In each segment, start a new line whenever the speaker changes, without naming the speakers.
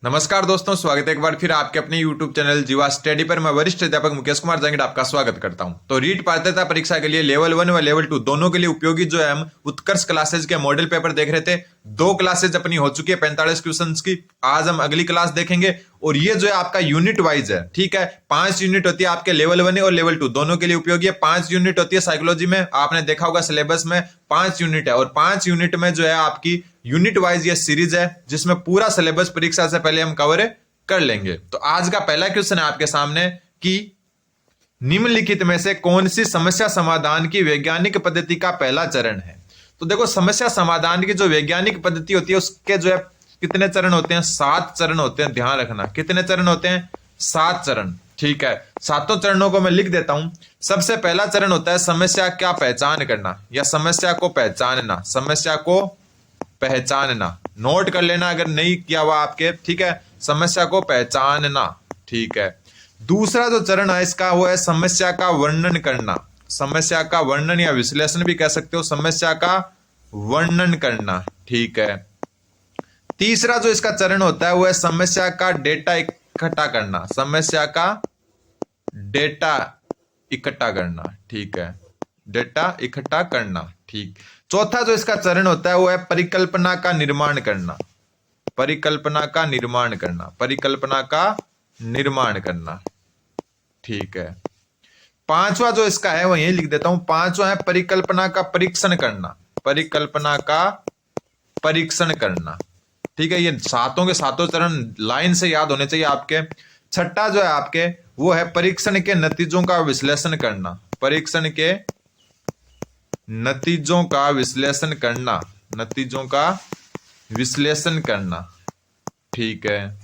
नमस्कार दोस्तों, स्वागत है एक बार फिर आपके अपने YouTube चैनल जीवा स्टडी पर। मैं वरिष्ठ अध्यापक मुकेश कुमार जांगिड़ आपका स्वागत करता हूं। तो रीट पात्रता परीक्षा के लिए लेवल 1 व लेवल 2 दोनों के लिए उपयोगी जो है हम उत्कर्ष क्लासेज के मॉडल पेपर देख रहे थे। 2 क्लासेज अपनी हो चुकी है 45 क्वेश्चंस की। आज हम अगली क्लास देखेंगे और ये जो है आपका यूनिट वाइज है, ठीक है। 5 यूनिट होती है आपके लेवल 1 और लेवल 2 दोनों के लिए उपयोगी है। 5 यूनिट होती है साइकोलॉजी में, आपने देखा होगा सिलेबस में 5 यूनिट है और 5 यूनिट में जो है आपकी यूनिट वाइज ये सीरीज है जिसमें पूरा सिलेबस परीक्षा से पहले हम कवर कर लेंगे। तो आज का पहला क्वेश्चन है आपके सामने कि निम्नलिखित में से कौन सी समस्या समाधान की वैज्ञानिक पद्धति का पहला चरण है। तो देखो, समस्या समाधान की जो वैज्ञानिक पद्धति होती है उसके जो है कितने चरण होते हैं? 7 चरण होते हैं। ध्यान रखना, कितने चरण होते हैं? 7 चरण, ठीक है। 7 चरणों को मैं लिख देता हूं। सबसे पहला चरण होता है समस्या का पहचान करना या समस्या को पहचानना। समस्या को पहचानना, नोट कर लेना अगर नहीं किया हुआ आपके, ठीक है। समस्या को पहचानना, ठीक है। दूसरा जो चरण है इसका वो है समस्या का वर्णन करना। समस्या का वर्णन या विश्लेषण भी कह सकते हो, समस्या का वर्णन करना, ठीक है। तीसरा जो इसका चरण होता है वो है समस्या का डेटा इकट्ठा करना। समस्या का डेटा इकट्ठा करना, ठीक है। डेटा इकट्ठा करना, ठीक। चौथा जो इसका चरण होता है वो है परिकल्पना का निर्माण करना। परिकल्पना का निर्माण करना, परिकल्पना का निर्माण करना, ठीक है। पांचवा जो इसका है वो यही लिख देता हूं। पांचवा है परिकल्पना का परीक्षण करना। परिकल्पना का परीक्षण करना, ठीक है। ये सातों के सातों चरण लाइन से याद होने चाहिए आपके। छठा जो है आपके वो है परीक्षण के नतीजों का विश्लेषण करना। परीक्षण के नतीजों का विश्लेषण करना, नतीजों का विश्लेषण करना, ठीक है।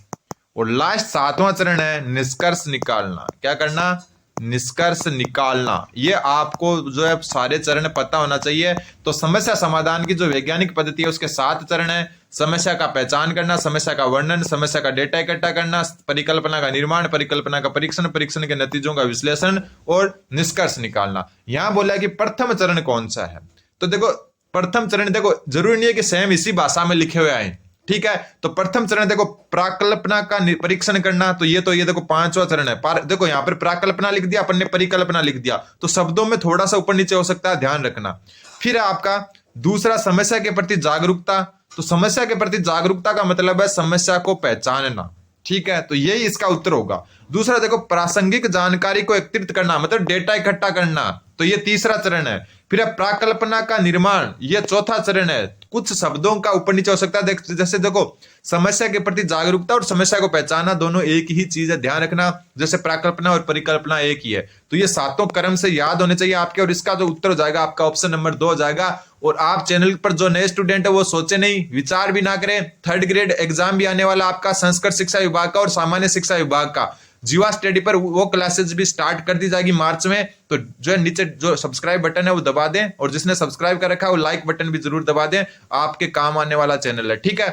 और लास्ट 7वां चरण है निष्कर्ष निकालना। क्या करना? निष्कर्ष निकालना। ये आपको जो है सारे चरण पता होना चाहिए। तो समस्या समाधान की जो वैज्ञानिक पद्धति है उसके 7 चरण है। समस्या का पहचान करना, समस्या का वर्णन, समस्या का डेटा इकट्ठा करना, परिकल्पना का निर्माण, परिकल्पना का परीक्षण, परीक्षण के नतीजों का विश्लेषण और निष्कर्ष निकालना। यहां बोला कि प्रथम चरण कौन सा है। तो देखो, प्रथम चरण देखो जरूरी नहीं है कि सेम इसी भाषा में लिखे हुए आए, ठीक है। तो प्रथम चरण देखो प्राकल्पना का परीक्षण करना। तो ये देखो 5वां चरण है। देखो यहां पर प्राकल्पना लिख दिया अपन ने, परिकल्पना लिख दिया, तो शब्दों में थोड़ा सा ऊपर नीचे हो सकता है, ध्यान रखना। फिर आपका दूसरा समस्या के प्रति जागरूकता। तो समस्या के प्रति जागरूकता का मतलब है समस्या को पहचानना, ठीक है। तो यही इसका उत्तर होगा। दूसरा देखो प्रासंगिक जानकारी को एकत्रित करना, मतलब डेटा इकट्ठा करना। तो ये तीसरा चरण है। फिर प्राकल्पना का निर्माण, ये चौथा चरण है। कुछ शब्दों का ऊपर नीचे हो सकता है, जैसे देखो समस्या के प्रति जागरूकता और समस्या को पहचानना दोनों एक ही चीज है, ध्यान रखना। जैसे प्राकल्पना और परिकल्पना एक ही है। तो ये सातों क्रम से याद होने चाहिए आपके। और इसका जो उत्तर हो जाएगा आपका ऑप्शन नंबर 2 हो जाएगा। और आप चैनल पर जो नए स्टूडेंट है वो सोचे नहीं, विचार भी ना करें। 3rd ग्रेड एग्जाम भी आने वाला आपका संस्कृत शिक्षा विभाग का और सामान्य शिक्षा विभाग का। जीवा स्टडी पर वो क्लासेस भी स्टार्ट कर दी जाएगी मार्च में। तो जो है नीचे जो सब्सक्राइब बटन है वो दबा दें, और जिसने सब्सक्राइब कर रखा है वो लाइक बटन भी जरूर दबा दें। आपके काम आने वाला चैनल है, ठीक है।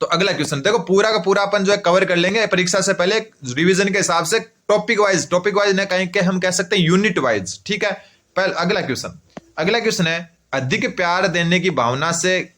तो अगला क्वेश्चन देखो, पूरा का पूरा अपन जो है कवर कर लेंगे परीक्षा से पहले रिवीजन के हिसाब से, टॉपिक वाइज ना कहें कि हम कह सकते हैं यूनिट वाइज, ठीक है। पहले अगला क्वेश्चन है अधिक प्यार देने की भावना से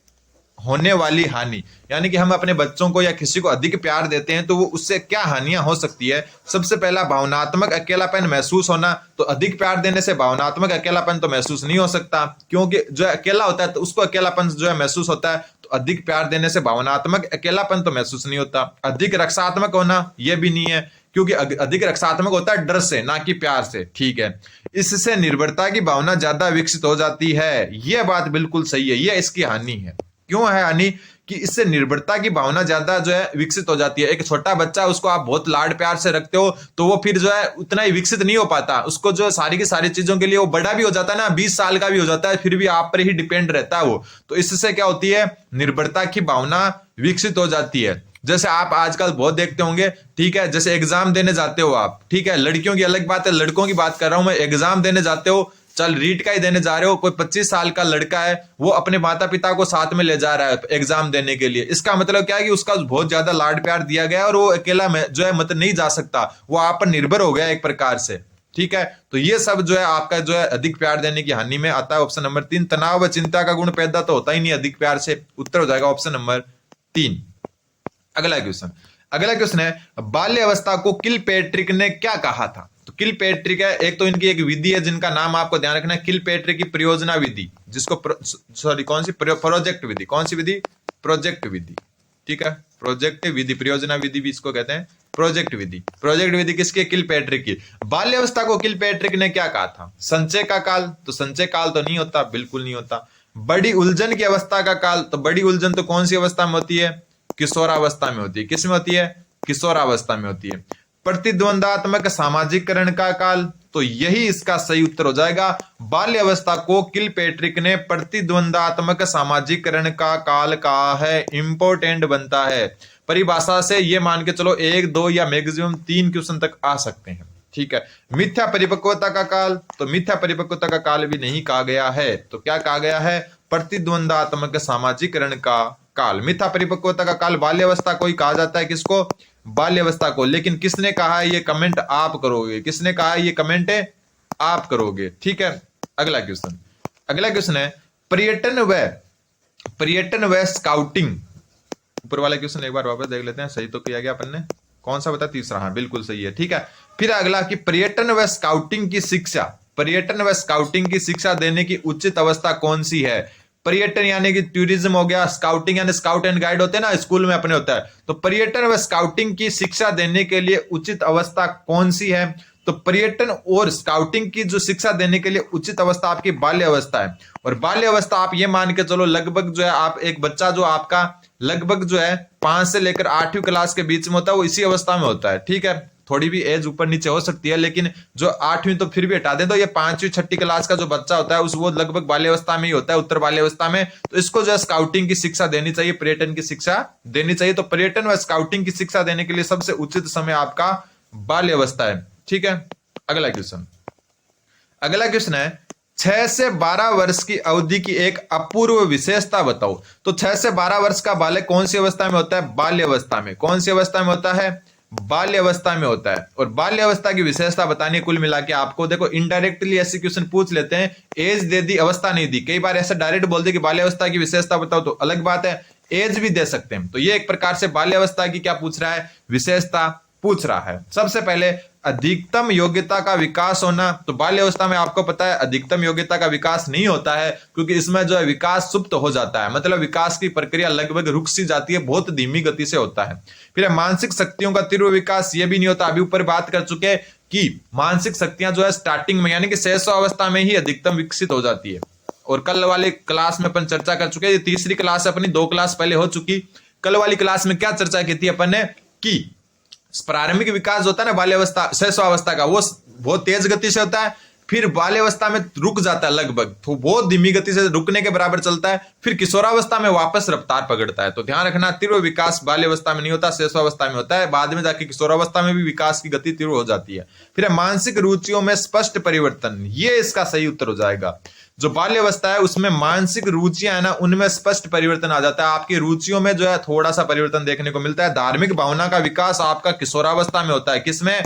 होने वाली हानि। यानी कि हम अपने बच्चों को या किसी को अधिक प्यार देते हैं तो वो उससे क्या हानियां हो सकती है। सबसे पहला भावनात्मक अकेलापन महसूस होना। तो अधिक प्यार देने से भावनात्मक अकेलापन तो महसूस नहीं हो सकता, क्योंकि जो अकेला होता है तो उसको अकेलापन जो है महसूस होता है। तो अधिक प्यार देने से भावनात्मक अकेलापन तो महसूस नहीं होता। अधिक रक्षात्मक होना यह भी नहीं है, क्योंकि अधिक रक्षात्मक होता है डर से, ना कि प्यार से, ठीक है। इससे निर्भरता की भावना ज्यादा विकसित हो जाती है। यह बात बिल्कुल सही है, यह इसकी हानि है। क्यों है हानि? कि इससे निर्भरता की भावना ज्यादा जो है विकसित हो जाती है। एक छोटा बच्चा, उसको आप बहुत लाड प्यार से रखते हो तो वो फिर जो है उतना ही विकसित नहीं हो पाता। उसको जो सारी की सारी चीजों के लिए वो बड़ा भी हो जाता है ना, 20 साल का भी हो जाता है, फिर भी आप पर ही डिपेंड रहता है वो। तो इससे क्या होती है? निर्भरता की भावना विकसित हो जाती है। जैसे आप आजकल बहुत देखते होंगे, ठीक है। जैसे एग्जाम देने जाते हो आप, ठीक है। लड़कियों की अलग बात है, लड़कों की बात कर रहा हूं मैं। एग्जाम देने जाते हो, चल रीट का ही देने जा रहे हो, कोई 25 साल का लड़का है, वो अपने माता पिता को साथ में ले जा रहा है एग्जाम देने के लिए। इसका मतलब क्या है कि उसका बहुत ज्यादा लाड प्यार दिया गया और वो अकेला में जो है मतलब नहीं जा सकता, वो आप पर निर्भर हो गया एक प्रकार से, ठीक है। तो ये सब जो है आपका जो है अधिक प्यार देने की हानि में आता है। Option number 3। तनाव व चिंता का गुण पैदा तो होता ही नहीं अधिक प्यार से। उत्तर हो जाएगा ऑप्शन नंबर 3। अगला क्वेश्चन है बाल्यावस्था को किलपैट्रिक ने क्या कहा था? तो किलपैट्रिक है, एक तो इनकी एक विधि है जिनका नाम आपको ध्यान रखना है, किलपैट्रिक की प्रयोजना विधि, जिसको कौन सी प्रोजेक्ट विधि, कौन सी विधि? प्रोजेक्ट विधि, ठीक है, प्रोजेक्ट विधि, प्रयोजना विधि भी इसको कहते हैं प्रोजेक्ट विधि। प्रोजेक्ट विधि किसकी? किलपैट्रिक की। बाल्यावस्था को किलपैट्रिक ने क्या कहा था? संचय का काल, तो संचय काल तो नहीं होता, बिल्कुल नहीं होता। बड़ी उलझन की अवस्था का काल, तो बड़ी उलझन तो कौन सी अवस्था में होती है? किशोरावस्था में होती है। किस में होती है? किशोरावस्था में होती है। प्रतिद्वंदात्मक सामाजिकरण का काल, तो यही इसका सही उत्तर हो जाएगा। बाल्यावस्था को किलपैट्रिक ने प्रतिद्वंदात्मक सामाजिकरण का काल कहा है। इंपोर्टेंट बनता है, परिभाषा से ये मान के चलो 1, 2 या मैक्सिमम 3 क्वेश्चन तक आ सकते हैं, ठीक है। मिथ्या परिपक्वता का काल, तो मिथ्या परिपक्वता का काल भी नहीं कहा गया है, तो क्या कहा गया है? प्रतिद्वंदात्मक सामाजिकरण का काल। मिथ्या परिपक्वता का काल बाल्यावस्था को ही कहा जाता है। किसको? बाल्यावस्था को। लेकिन किसने कहा है ये कमेंट आप करोगे, किसने कहा है ये कमेंट आप करोगे, ठीक है। अगला क्वेश्चन है पर्यटन व स्काउटिंग। ऊपर वाला क्वेश्चन एक बार वापस देख लेते हैं, सही तो किया गया अपन ने, कौन सा बता? तीसरा, हाँ बिल्कुल सही है, ठीक है। फिर अगला कि पर्यटन व स्काउटिंग की शिक्षा, पर्यटन व स्काउटिंग की शिक्षा देने की उचित अवस्था कौन सी है? पर्यटन यानी कि टूरिज्म हो गया, स्काउटिंग यानी स्काउट एंड गाइड होते हैं ना, स्कूल में अपने होता है। तो पर्यटन व स्काउटिंग की शिक्षा देने के लिए उचित अवस्था कौन सी है? तो पर्यटन और स्काउटिंग की जो शिक्षा देने के लिए उचित अवस्था आपकी बाल्य अवस्था है। और बाल्य अवस्था आप ये मान के चलो लगभग जो है, आप एक बच्चा जो आपका लगभग जो है 5 से लेकर 8वीं क्लास के बीच में होता है, वो इसी अवस्था में होता है, ठीक है। थोड़ी भी एज ऊपर नीचे हो सकती है, लेकिन जो 8वीं तो फिर भी हटा दे, तो ये 5वीं 6ठी क्लास का जो बच्चा होता है उस वो लगभग बाल्यावस्था में ही होता है, उत्तर बाल्यावस्था में। तो इसको जो है स्काउटिंग की शिक्षा देनी चाहिए, पर्यटन की शिक्षा देनी चाहिए। तो पर्यटन व स्काउटिंग की शिक्षा देने के लिए सबसे उचित समय आपका बाल्यावस्था है, ठीक है। अगला क्वेश्चन है 6 से 12 वर्ष की अवधि की एक अपूर्व विशेषता बताओ। तो 6 से 12 वर्ष का बालक कौन सी अवस्था में होता है? बाल्यावस्था में। कौन सी अवस्था में होता है? बाल्यावस्था में होता है। और बाल्यावस्था की विशेषता बतानी है कुल मिला के आपको। देखो इनडायरेक्टली ऐसे क्वेश्चन पूछ लेते हैं, एज दे दी, अवस्था नहीं दी। कई बार ऐसा डायरेक्ट बोल दे कि बाल्यावस्था की विशेषता बताओ, तो अलग बात है, एज भी दे सकते हैं। तो ये एक प्रकार से बाल्यावस्था की क्या पूछ रहा है? विशेषता पूछ रहा है। सबसे पहले अधिकतम योग्यता का विकास होना। तो बाल्यावस्था में आपको पता है अधिकतम योग्यता का विकास नहीं होता है, क्योंकि इसमें जो है विकास सुप्त हो जाता है, मतलब विकास की प्रक्रिया लगभग रुक सी जाती है, बहुत धीमी गति से होता है। फिर मानसिक शक्तियों का तीव्र विकास, ये भी नहीं होता। अभी ऊपर बात कर चुके कि मानसिक शक्तियां जो है स्टार्टिंग में यानी कि शैशवावस्था में ही अधिकतम विकसित हो जाती है। और कल वाली क्लास में अपन चर्चा कर चुके, ये तीसरी क्लास अपनी 2 क्लास पहले हो चुकी। कल वाली क्लास में क्या चर्चा की थी अपन ने कि प्रारंभिक विकास होता है ना बाल्यावस्था शैशवावस्था का, वो बहुत तेज गति से होता है, फिर बाल्यावस्था में रुक जाता है, लगभग तो बहुत धीमी गति से रुकने के बराबर चलता है, फिर किशोरावस्था में वापस रफ्तार पकड़ता है। तो ध्यान रखना तीव्र विकास बाल्यावस्था में नहीं होता, शैशवावस्था में होता है। बाद में जाके किशोरावस्था में भी विकास की गति तीव्र हो जाती है। फिर मानसिक रुचियों में स्पष्ट परिवर्तन, ये इसका सही उत्तर हो जाएगा। जो बाल्यावस्था है उसमें मानसिक रुचियां है ना, उनमें स्पष्ट परिवर्तन आ जाता है। आपकी रुचियों में जो है थोड़ा सा परिवर्तन देखने को मिलता है। धार्मिक भावना का विकास आपका किशोरावस्था में होता है। किसमें?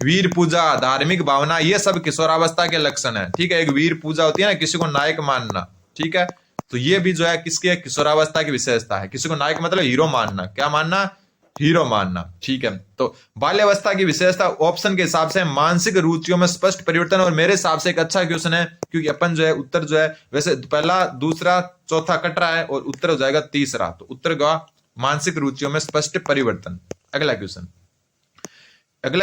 वीर पूजा, धार्मिक भावना, ये सब किशोरावस्था के लक्षण है, ठीक है। एक वीर पूजा होती है ना, किसी को नायक मानना, ठीक है। तो ये भी जो है किसकी? किशोरावस्था की विशेषता है। किसी को नायक मतलब हीरो मानना, क्या मानना? हीरो मानना, ठीक है। तो बाल्यावस्था की विशेषता ऑप्शन के हिसाब से मानसिक रुचियों में स्पष्ट परिवर्तन, और मेरे हिसाब से एक अच्छा क्वेश्चन है, क्योंकि अपन जो है उत्तर जो है वैसे पहला, दूसरा, चौथा कट रहा है और उत्तर हो जाएगा तीसरा। तो उत्तर का मानसिक रुचियों में स्पष्ट परिवर्तन। अगला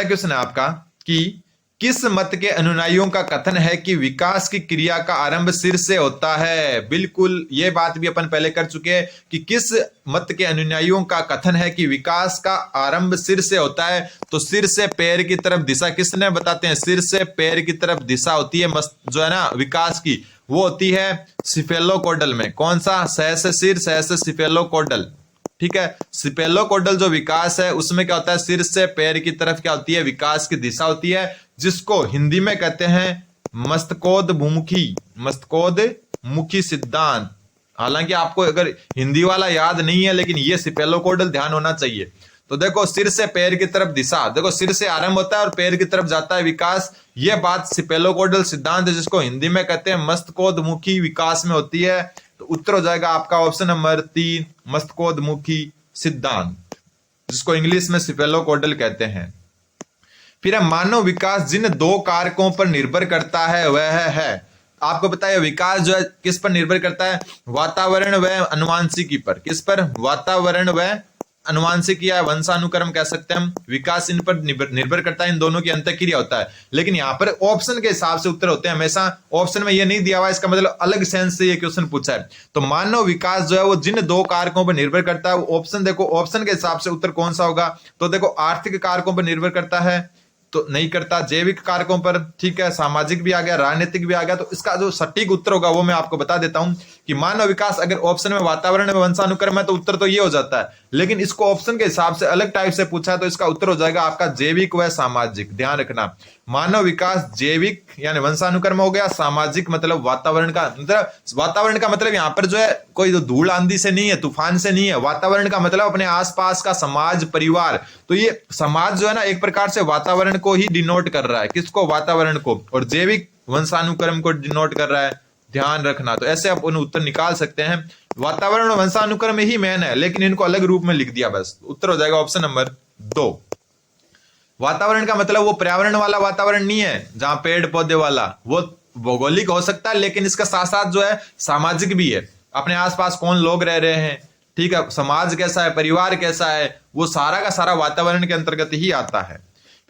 क्वेश्चन है आपका कि किस मत के अनुयायियों का कथन है कि विकास की क्रिया का आरंभ सिर से होता है? बिल्कुल, ये बात भी अपन पहले कर चुके हैं कि किस मत के अनुयायियों का कथन है कि विकास का आरंभ सिर से होता है। तो सिर से पैर की तरफ दिशा किसने बताते हैं? सिर से पैर की तरफ दिशा होती है जो है ना विकास की, वो होती है सिफेलोकोडल में। कौन सा? सह से सिर, सह से सिफेलोकोडल, ठीक है। सिफेलोकोडल जो विकास है उसमें क्या होता है? सिर से पैर की तरफ क्या होती है? विकास की दिशा होती है, जिसको हिंदी में कहते हैं मस्तकोदमुखी सिद्धांत। हालांकि आपको अगर हिंदी वाला याद नहीं है, लेकिन ये सिफेलोकोडल ध्यान होना चाहिए। तो देखो सिर से पैर की तरफ दिशा, देखो सिर से आरंभ होता है और पैर की तरफ जाता है विकास। ये बात सिफेलोकोडल सिद्धांत है, जिसको हिंदी में कहते हैं मस्तकोदमुखी विकास में होती है। तो उत्तर हो जाएगा आपका ऑप्शन नंबर 3, मस्तकोदमुखी सिद्धांत। जिसको इंग्लिश में सिफेलोकोडल कहते हैं। फिर है मानव विकास जिन 2 कारकों पर निर्भर करता है वह है, आपको पता है विकास जो है किस पर निर्भर करता है, वातावरण व अनुवांशिकी पर। किस पर? वातावरण व अनुवांशिकी या वंशानुक्रम कह सकते हैं हम। विकास इन पर निर्भर करता है, इन दोनों की अंतःक्रिया होता है। लेकिन यहाँ पर ऑप्शन के हिसाब से उत्तर होते हैं, हमेशा ऑप्शन में ये नहीं दिया हुआ, इसका मतलब अलग सेंस से ये क्वेश्चन पूछा है। तो मानव विकास जो है वो जिन 2 कारकों पर निर्भर करता है, वो ऑप्शन देखो, ऑप्शन के हिसाब से उत्तर कौन सा होगा। तो देखो आर्थिक कारकों पर निर्भर करता है तो नहीं करता, जैविक कारकों पर, ठीक है, सामाजिक भी आ गया, राजनीतिक भी आ गया। तो इसका जो सटीक उत्तर होगा वो मैं आपको बता देता हूं कि मानव विकास अगर ऑप्शन में वातावरण में वंशानुक्रम है तो उत्तर तो ये हो जाता है, लेकिन इसको ऑप्शन के हिसाब से अलग टाइप से पूछा है तो इसका उत्तर हो जाएगा आपका जैविक व सामाजिक। ध्यान रखना, मानव विकास जैविक यानी वंशानुक्रम हो गया, सामाजिक मतलब वातावरण का, मतलब वातावरण का मतलब यहाँ पर जो है कोई धूल आंधी से नहीं है, तूफान से नहीं है। वातावरण का मतलब अपने आसपास का समाज, परिवार। तो ये समाज जो है ना एक प्रकार से वातावरण को ही डिनोट कर रहा है। किसको? वातावरण को। और जैविक वंशानुक्रम को डिनोट कर रहा है। ध्यान रखना, तो ऐसे आप उन उत्तर निकाल सकते हैं। वातावरण और वंशानुक्रम ही मेन है, लेकिन इनको अलग रूप में लिख दिया बस। उत्तर हो जाएगा ऑप्शन नंबर 2। वातावरण का मतलब वो पर्यावरण वाला वातावरण नहीं है जहां पेड़ पौधे वाला, वो भौगोलिक हो सकता है, लेकिन इसका साथ साथ जो है सामाजिक भी है। अपने आसपास कौन लोग रह रहे हैं, ठीक है, समाज कैसा है, परिवार कैसा है, वो सारा का सारा वातावरण के अंतर्गत ही आता है।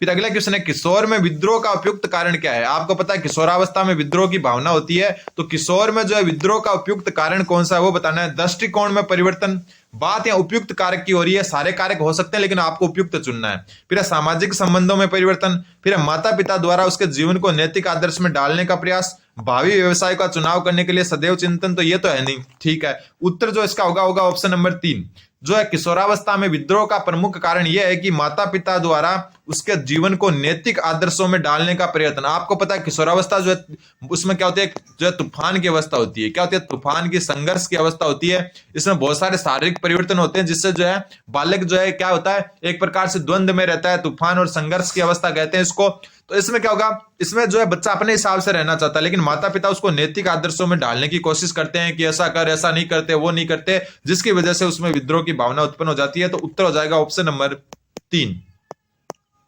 फिर अगला क्वेश्चन है किशोर में विद्रोह का उपयुक्त कारण क्या है। आपको पता है किशोरावस्था में विद्रोह की भावना होती है, तो किशोर में जो है विद्रोह का उपयुक्त कारण कौन सा है वो बताना है। दृष्टिकोण में परिवर्तन, बात या उपयुक्त कारक की हो रही है, सारे कारक हो सकते हैं लेकिन आपको उपयुक्त चुनना है। फिर है सामाजिक संबंधों में परिवर्तन, फिर है माता पिता द्वारा उसके जीवन को नैतिक आदर्श में डालने का प्रयास, भावी व्यवसाय का चुनाव करने के लिए सदैव चिंतन, तो ये तो है नहीं, ठीक है। उत्तर जो इसका होगा ऑप्शन नंबर 3। जो है किशोरावस्था में विद्रोह का प्रमुख कारण यह है कि माता पिता द्वारा उसके जीवन को नैतिक आदर्शों में डालने का प्रयत्न। आपको पता है किशोरावस्था जो है उसमें क्या होती है, जो है तूफान की अवस्था होती है। क्या होती है? तूफान की, संघर्ष की अवस्था होती है। इसमें बहुत सारे शारीरिक परिवर्तन होते हैं, जिससे जो है बालक जो है क्या होता है, एक प्रकार से द्वंद्व में रहता है। तूफान और संघर्ष की अवस्था कहते हैं इसको। तो इसमें क्या होगा, इसमें जो है बच्चा अपने हिसाब से रहना चाहता है, लेकिन माता पिता उसको नैतिक आदर्शों में डालने की कोशिश करते हैं कि ऐसा कर, ऐसा नहीं करते, वो नहीं करते, जिसकी वजह से उसमें विद्रोह की भावना उत्पन्न हो जाती है। तो उत्तर हो जाएगा ऑप्शन नंबर 3।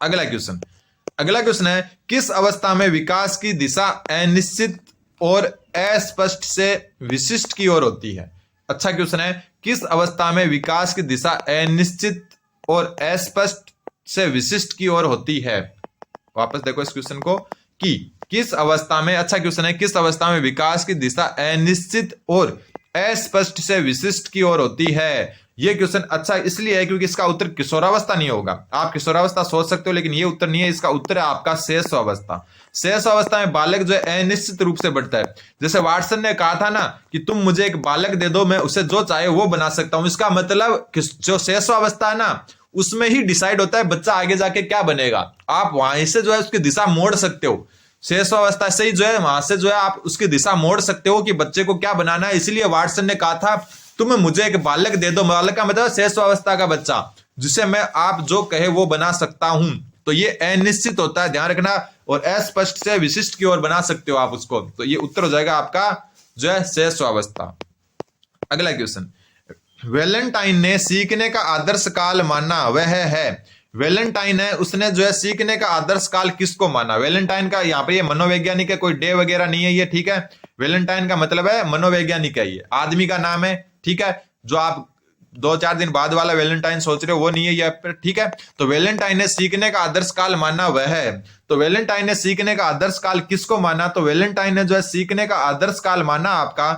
अगला क्वेश्चन है किस अवस्था में विकास की दिशा अनिश्चित और अस्पष्ट से विशिष्ट की ओर होती है। अच्छा क्वेश्चन है, किस अवस्था में विकास की दिशा अनिश्चित और अस्पष्ट से विशिष्ट की ओर होती है। वापस देखो इस क्वेश्चन को कि किस अवस्था में, अच्छा क्वेश्चन है, किस अवस्था में विकास की दिशा अनिश्चित और अस्पष्ट से विशिष्ट की ओर होती है। यह क्वेश्चन अच्छा इसलिए है क्योंकि इसका उत्तर किशोरावस्था नहीं होगा। आप किशोरावस्था सोच सकते हो लेकिन यह उत्तर नहीं है, इसका उत्तर है आपका शैशवावस्था। शैशवावस्था में बालक जो है अनिश्चित रूप से बढ़ता है। जैसे वाटसन ने कहा था ना कि तुम मुझे एक बालक दे दो, मैं उसे जो चाहे वो बना सकता हूं। इसका मतलब जो शैशवावस्था है ना उसमें ही डिसाइड होता है बच्चा आगे जाके क्या बनेगा। आप वहां से जो है उसकी दिशा मोड़ सकते हो। शैशवावस्था से ही जो है वहां से जो है आप उसकी दिशा मोड़ सकते हो कि बच्चे को क्या बनाना है। इसलिए वाटसन ने कहा था तुम मुझे एक बालक दे दो। बालक का मतलब शैशवावस्था का बच्चा, जिसे मैं आप जो कहे वो बना सकता हूं। तो ये अनिश्चित होता है, ध्यान रखना। और अस्पष्ट से विशिष्ट की ओर बना सकते हो आप उसको। तो ये उत्तर हो जाएगा आपका जो है शैशवावस्था। अगला क्वेश्चन, वैलेंटाइन ने सीखने का आदर्श काल माना वह है। वैलेंटाइन है, उसने जो है सीखने का आदर्श काल किसको माना। वैलेंटाइन का यहाँ पे ये मनोवैज्ञानिक है, कोई डे वगैरह नहीं है ये, ठीक है। वैलेंटाइन का मतलब है मनोवैज्ञानिक है, ये आदमी का नाम है, ठीक है। जो आप 2-4 दिन बाद वाला वैलेंटाइन सोच रहे हो वो नहीं है ये, ठीक है। तो वैलेंटाइन ने सीखने का आदर्श काल माना वह है। तो वैलेंटाइन ने सीखने का आदर्श काल किसको माना, तो वैलेंटाइन ने जो है सीखने का आदर्श काल माना आपका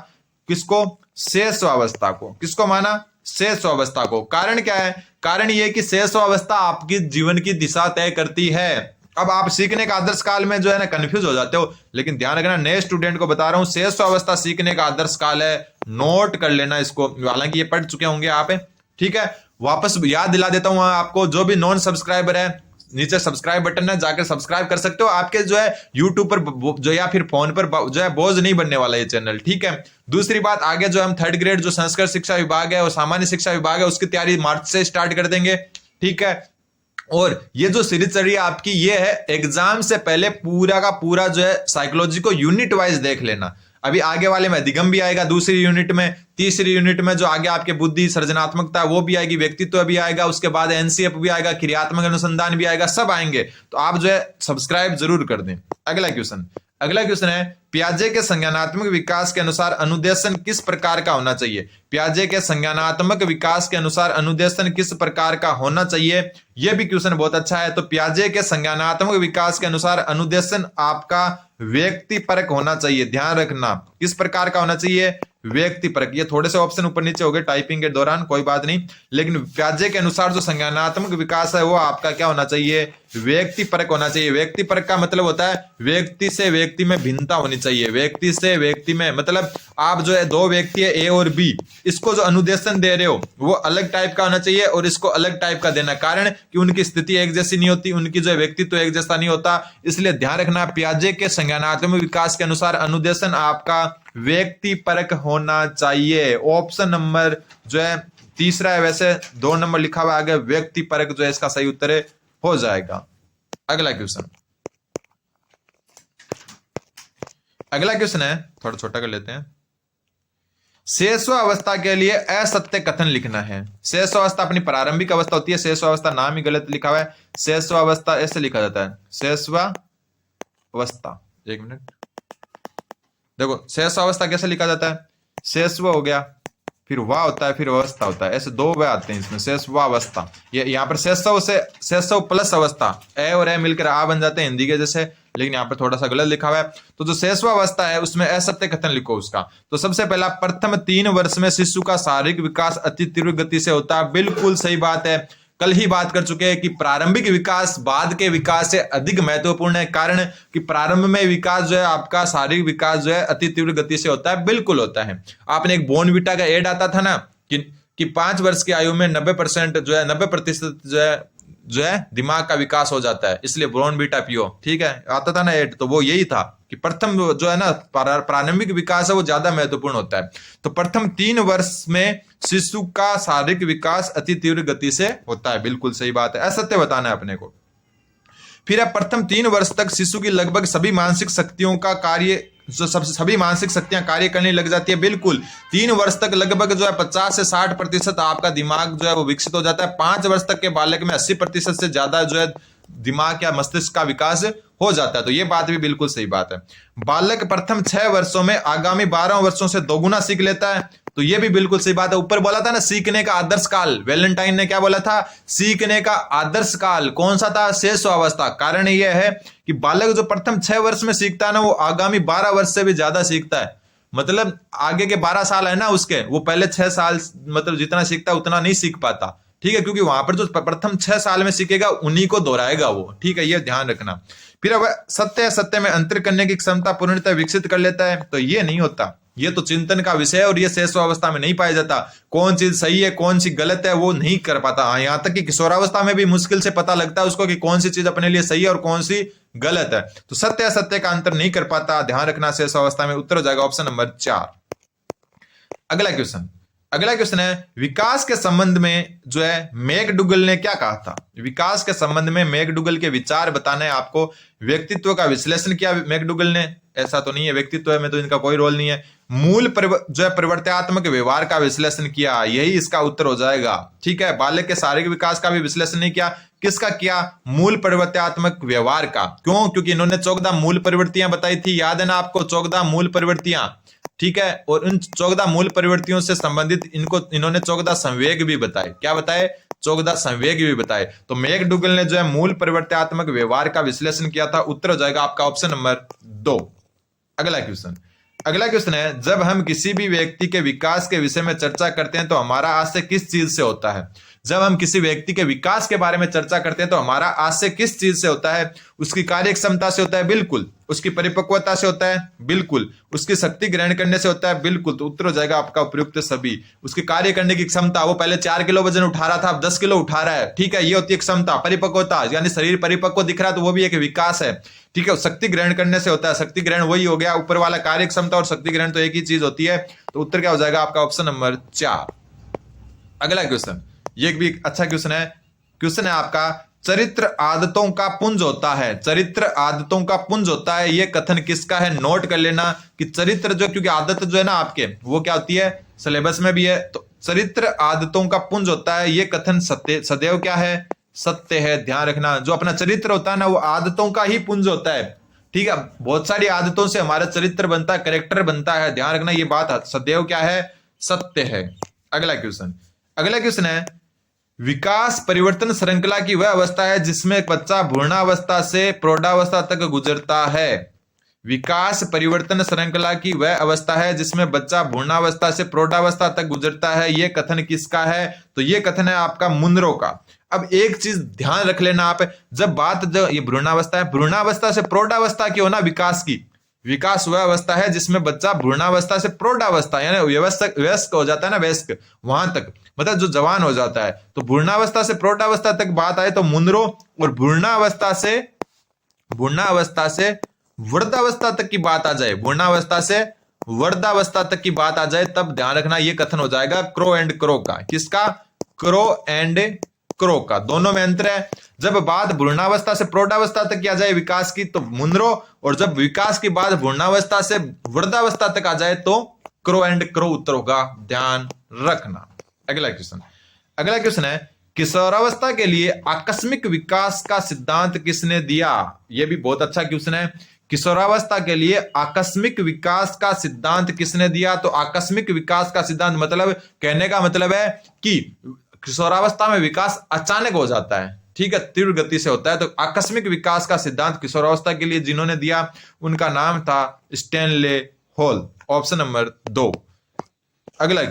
किसको, शैशवावस्था को। किसको माना, शैशवावस्था को। कारण क्या है, कारण यह कि शैशवावस्था आपकी जीवन की दिशा तय करती है। अब आप सीखने का आदर्श काल में जो है ना कंफ्यूज हो जाते हो, लेकिन ध्यान रखना नए स्टूडेंट को बता रहा हूं शैशवावस्था सीखने का आदर्श काल है। नोट कर लेना इसको, हालांकि ये पढ़ चुके होंगे आप, ठीक है। वापस याद दिला देता हूं आपको, जो भी नॉन सब्सक्राइबर है नीचे सब्सक्राइब बटन है, जाकर सब्सक्राइब कर सकते हो। आपके जो है यूट्यूब पर जो या फिर फोन पर जो है बोझ नहीं बनने वाला ये चैनल, ठीक है। दूसरी बात, आगे जो हम 3rd ग्रेड जो संस्कृत शिक्षा विभाग है और सामान्य शिक्षा विभाग है उसकी तैयारी मार्च से स्टार्ट कर देंगे, ठीक है। और ये जो सीरीज चल रही है आपकी, ये है एग्जाम से पहले पूरा का पूरा जो है साइकोलॉजी को यूनिट वाइज देख लेना। अभी आगे वाले में अधिगम भी आएगा, दूसरी यूनिट में, तीसरी यूनिट में जो आगे आपके बुद्धि सृजनात्मकता वो भी आएगी, व्यक्तित्व भी आएगा, उसके बाद एनसीएफ भी आएगा, क्रियात्मक अनुसंधान भी आएगा, सब आएंगे। तो आप जो है सब्सक्राइब जरूर कर दें। अगला क्वेश्चन है पियाजे के संज्ञानात्मक विकास के अनुसार अनुदेशन किस प्रकार का होना चाहिए? पियाजे के संज्ञानात्मक विकास के अनुसार अनुदेशन किस प्रकार का होना चाहिए? यह भी क्वेश्चन बहुत अच्छा है। तो पियाजे के संज्ञानात्मक विकास के अनुसार अनुदेशन आपका व्यक्तिपरक होना चाहिए। ध्यान रखना, किस प्रकार का होना चाहिए? व्यक्तिपरक। ये थोड़े से ऑप्शन ऊपर नीचे हो गए टाइपिंग के दौरान, कोई बात नहीं, लेकिन पियाजे के अनुसार जो संज्ञानात्मक विकास है वो आपका क्या होना चाहिए? व्यक्तिपरक होना चाहिए। व्यक्तिपरक का मतलब होता है व्यक्ति से व्यक्ति में भिन्नता होनी चाहिए। व्यक्ति से व्यक्ति में मतलब आप जो है दो व्यक्ति है ए और बी, इसको जो अनुदेशन दे रहे हो वो अलग टाइप का होना चाहिए और इसको अलग टाइप का देना, कारण कि उनकी स्थिति एक जैसी नहीं होती, उनकी जो है व्यक्तित्व एक जैसा नहीं होता। इसलिए ध्यान रखना, पियाजे के संज्ञानात्मक विकास के अनुसार अनुदेशन आपका व्यक्तिपरक होना चाहिए। ऑप्शन नंबर जो है तीसरा है, वैसे 2 नंबर लिखा हुआ आगे, व्यक्तिपरक जो है इसका सही उत्तर हो जाएगा। अगला क्वेश्चन है, थोड़ा छोटा कर लेते हैं। शेषवावस्था के लिए असत्य कथन लिखना है। शेषवावस्था अपनी प्रारंभिक अवस्था होती है। शेषवावस्था नाम ही गलत लिखा हुआ है, शेषवावस्था ऐसे लिखा जाता है, शेषवावस्था। एक मिनट, देखो शेषवावस्था कैसे लिखा जाता है? शेषव हो गया, फिर वाह होता है, फिर अवस्था होता है, ऐसे 2 वे आते हैं इसमें, शेषवावस्था। ये यहाँ पर शेषव से शेषव प्लस अवस्था, ए और ए मिलकर आ बन जाते हैं हिंदी के जैसे, लेकिन यहाँ पर थोड़ा सा गलत लिखा हुआ है। तो जो शेषवावस्था है उसमें असत्य कथन लिखो उसका। तो सबसे पहला, प्रथम 3 वर्ष में शिशु का शारीरिक विकास अति तीव्र गति से होता है। बिल्कुल सही बात है, कल ही बात कर चुके हैं कि प्रारंभिक विकास बाद के विकास से अधिक महत्वपूर्ण है, कारण कि प्रारंभ में विकास जो है आपका शारीरिक विकास जो है अति तीव्र गति से होता है। बिल्कुल होता है। आपने एक बॉर्नविटा का एड आता था ना कि 5 वर्ष की आयु में 90% जो है 90% जो है दिमाग का विकास हो जाता है, इसलिए बॉर्नविटा पियो, ठीक है, आता था ना एड। तो वो यही था कि प्रथम जो है ना प्रारंभिक विकास है वो ज्यादा महत्वपूर्ण होता है। तो प्रथम 3 वर्ष में शिशु का शारीरिक विकास अति तीव्र गति से होता है। बिल्कुल सही बात है, असत्य बताना है अपने को। फिर अब प्रथम 3 वर्ष तक शिशु की लगभग सभी मानसिक शक्तियों का कार्य जो सभी मानसिक शक्तियां कार्य करने लग जाती है। बिल्कुल 3 वर्ष तक लगभग जो है 50 से 60% आपका दिमाग जो है वो विकसित हो जाता है। 5 वर्ष तक के बालक में 80% से ज्यादा जो है दिमाग या मस्तिष्क का विकास हो जाता है। तो ये बात भी बिल्कुल सही बात है। बालक प्रथम 6 वर्षों में आगामी 12 वर्षों से दोगुना सीख लेता है। तो ये भी बिल्कुल सही बात है। ऊपर बोला था ना सीखने का आदर्श काल, वैलेंटाइन ने क्या बोला था? सीखने का आदर्श काल कौन सा था? शेषवावस्था। कारण यह है कि बालक जो प्रथम 6 वर्ष में सीखता है ना, वो आगामी 12 वर्ष से भी ज्यादा सीखता है। मतलब आगे के 12 साल है ना उसके, वो पहले 6 साल मतलब जितना सीखता है उतना नहीं सीख पाता, ठीक है, क्योंकि वहां पर जो प्रथम 6 साल में सीखेगा उन्हीं को दोहराएगा वो, ठीक है, ये ध्यान रखना। फिर अब सत्य में अंतर करने की क्षमता पूर्णतः विकसित कर लेता है। तो ये नहीं होता, ये तो चिंतन का विषय है और ये शेषवावस्था में नहीं पाया जाता। कौन चीज सही है कौन सी गलत है वो नहीं कर पाता। यहाँ तक कि किशोरावस्था में भी मुश्किल से पता लगता है उसको कि कौन सी चीज अपने लिए सही है और कौन सी गलत है। तो सत्य असत्य का अंतर नहीं कर पाता, ध्यान रखना। शेषावस्था में उत्तर हो जाएगा ऑप्शन नंबर 4। अगला क्वेश्चन है विकास के संबंध में जो है मैकडूगल ने क्या कहा था? विकास के संबंध में मैकडूगल के विचार बताने हैं आपको। व्यक्तित्व का विश्लेषण किया मैकडूगल ने, ऐसा तो नहीं है व्यक्तित्व में तो इनका कोई रोल नहीं है। मूल जो है परिवर्तनात्मक व्यवहार का विश्लेषण किया, यही इसका उत्तर हो जाएगा, ठीक है। बालक के शारीरिक विकास का भी विश्लेषण नहीं किया, किसका किया? मूल परिवर्तनात्मक व्यवहार का। क्यों? क्योंकि इन्होंने 14 मूल प्रवृत्तियां बताई थी, याद है ना आपको? 14 मूल प्रवृत्तियां, ठीक है। और उन 14 मूल प्रवृत्तियों से संबंधित इन्होंने 14 संवेग भी बताए। क्या बताए? 14 संवेग भी बताए। तो मैकडूगल ने जो है मूल परिवर्तनात्मक व्यवहार का विश्लेषण किया था। उत्तर हो जाएगा आपका ऑप्शन नंबर 2। अगला क्वेश्चन है जब हम किसी भी व्यक्ति के विकास के विषय में चर्चा करते हैं तो हमारा आशय किस चीज से होता है? जब हम किसी व्यक्ति के विकास के बारे में चर्चा करते हैं तो हमारा आशय किस चीज से होता है? उसकी कार्य क्षमता से होता है, बिल्कुल। उसकी परिपक्वता से होता है, बिल्कुल। उसकी शक्ति ग्रहण करने से होता है, बिल्कुल। तो उत्तर हो जाएगा आपका उपयुक्त सभी। उसकी कार्य करने की क्षमता, वो पहले 4 किलो वजन उठा रहा था अब 10 किलो उठा रहा है, ठीक है, ये होती है क्षमता। परिपक्वता यानी शरीर परिपक्व दिख रहा है तो वो भी एक विकास है, ठीक है। शक्ति ग्रहण करने से होता है, शक्ति ग्रहण वही हो गया ऊपर वाला, कार्य क्षमता और शक्ति ग्रहण तो एक ही चीज होती है। तो उत्तर क्या हो जाएगा आपका ऑप्शन नंबर 4। अगला क्वेश्चन, ये भी अच्छा क्वेश्चन है आपका चरित्र आदतों का पुंज होता है, चरित्र आदतों का पुंज होता है, ये कथन किसका है? नोट कर लेना कि चरित्र जो, क्योंकि आदत जो है ना आपके, वो क्या होती है, सिलेबस में भी है, तो चरित्र आदतों का पुंज होता है, ये कथन सत्य सदैव क्या है? सत्य है। ध्यान रखना, जो अपना चरित्र होता है ना, वो आदतों का ही पुंज होता है। ठीक है, बहुत सारी आदतों से हमारा चरित्र बनता है, कैरेक्टर बनता है। ध्यान रखना, ये बात सदैव क्या है? सत्य है। अगला क्वेश्चन है, विकास परिवर्तन श्रृंखला की वह अवस्था है जिसमें एक बच्चा भ्रूणावस्था से प्रौढ़ावस्था तक गुजरता है। विकास परिवर्तन श्रृंखला की वह अवस्था है जिसमें बच्चा भ्रूणावस्था से प्रौढ़ावस्था तक गुजरता है, यह कथन किसका है? तो यह कथन है आपका मुनरो का। अब एक चीज ध्यान रख लेना आप, जब बात जो ये भ्रूणावस्था है, भ्रूणावस्था से प्रौढ़ावस्था की हो ना, विकास की, विकास वह अवस्था है जिसमें बच्चा भ्रूणावस्था से प्रौढ़ावस्था यानी वयस्क हो जाता है ना, वयस्क वहां तक, मतलब जो जवान हो जाता है। तो भ्रूणावस्था से प्रौढ़ावस्था तक बात आए तो मुनरो, और भ्रूणावस्था से वृद्धावस्था तक की बात आ जाए, भ्रूणावस्था से वृद्धावस्था तक की बात आ जाए, तब ध्यान रखना ये कथन हो जाएगा क्रो एंड क्रो का। किसका? क्रो एंड क्रो का। दोनों में अंतर है। जब बात भ्रूणावस्था से प्रौढ़ावस्था तक की आ जाए विकास की, तो मुनरो, और जब विकास की बात भ्रूणावस्था से वृद्धावस्था तक आ जाए तो क्रो एंड क्रो उत्तर होगा। ध्यान रखना। अगला क्वेश्चन है, किशोरावस्था के लिए आकस्मिक विकास का सिद्धांत किसने दिया? यह भी बहुत अच्छा क्वेश्चन है। किशोरावस्था के लिए आकस्मिक विकास का सिद्धांत किसने दिया? तो आकस्मिक विकास का सिद्धांत मतलब, कहने का मतलब है कि किशोरावस्था में विकास अचानक हो जाता है, ठीक है, तीव्र गति से होता है। तो आकस्मिक विकास का सिद्धांत किशोरावस्था के लिए जिन्होंने दिया, उनका नाम था स्टैनले हॉल। Option number 2। अगला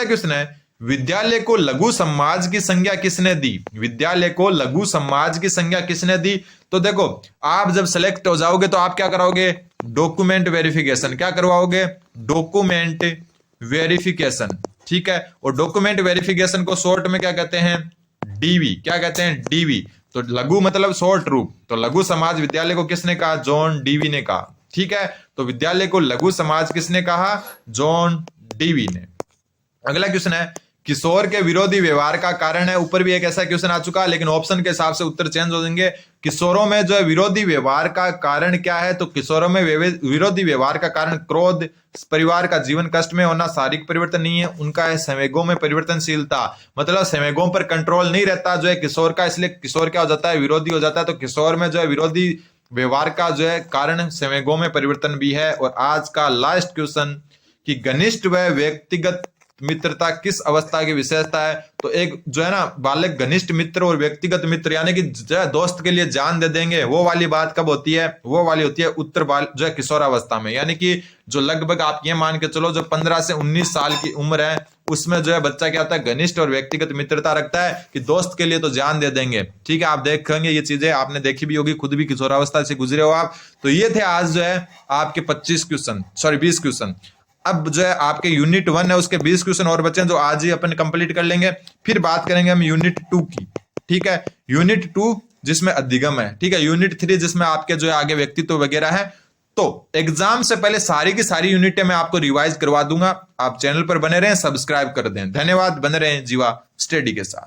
क्वेश्चन है, विद्यालय को लघु समाज की संज्ञा किसने दी? विद्यालय को लघु समाज की संज्ञा किसने दी? तो देखो, आप जब सेलेक्ट हो जाओगे तो आप क्या कराओगे? Document verification. क्या करवाओगे? डॉक्यूमेंट वेरिफिकेशन, ठीक है। और डॉक्यूमेंट वेरिफिकेशन को शॉर्ट में क्या कहते हैं? डीवी। क्या कहते हैं? डीवी। तो लघु मतलब शॉर्ट रूप, तो लघु समाज विद्यालय को किसने कहा? जॉन डीवी ने कहा, ठीक है। तो विद्यालय को लघु समाज किसने कहा? जॉन डीवी ने। अगला क्वेश्चन है, किशोर के विरोधी व्यवहार का कारण है। ऊपर भी एक ऐसा क्वेश्चन आ चुका, लेकिन ऑप्शन के हिसाब से उत्तर चेंज हो जाएंगे। किशोरों में जो है विरोधी व्यवहार का कारण क्या है? तो किशोरों में विरोधी व्यवहार का कारण क्रोध, परिवार का जीवन कष्ट में होना, शारीरिक परिवर्तन नहीं है उनका है, संवेगों में परिवर्तनशीलता, मतलब संवेगों पर कंट्रोल नहीं रहता जो है किशोर का, इसलिए किशोर क्या हो जाता है? विरोधी हो जाता है। तो किशोर में जो है विरोधी व्यवहार का जो है कारण संवेगों में परिवर्तन भी है। और आज का लास्ट क्वेश्चन, कि घनिष्ठ व व्यक्तिगत मित्रता किस अवस्था की विशेषता है? तो एक जो है ना बालक घनिष्ठ मित्र और व्यक्तिगत मित्र, यानी कि जो है दोस्त के लिए जान दे देंगे, वो वाली बात कब होती है? वो वाली होती है उत्तर बाल जो है किशोरावस्था में, यानी कि जो लगभग आप ये मान के चलो जो 15 से 19 साल की उम्र है, उसमें जो है बच्चा क्या होता है? घनिष्ठ और व्यक्तिगत मित्रता रखता है कि दोस्त के लिए तो जान दे देंगे, ठीक है। आप देखेंगे ये चीजें आपने देखी भी होगी, खुद भी किशोरावस्था से गुजरे हो आप। तो ये थे आज जो है आपके 20 क्वेश्चन। अब जो है आपके यूनिट 1 है उसके 20 क्वेश्चन और बचे हैं, जो आज ही अपन कंप्लीट कर लेंगे। फिर बात करेंगे हम यूनिट 2 की, ठीक है। यूनिट 2 जिसमें अधिगम है, ठीक है। यूनिट 3 जिसमें आपके जो है आगे व्यक्तित्व वगैरह है। तो एग्जाम से पहले सारी की सारी यूनिटें मैं आपको रिवाइज करवा दूंगा। आप चैनल पर बने रहें, सब्सक्राइब कर दें। धन्यवाद। बने रहें जीवा स्टडी के साथ।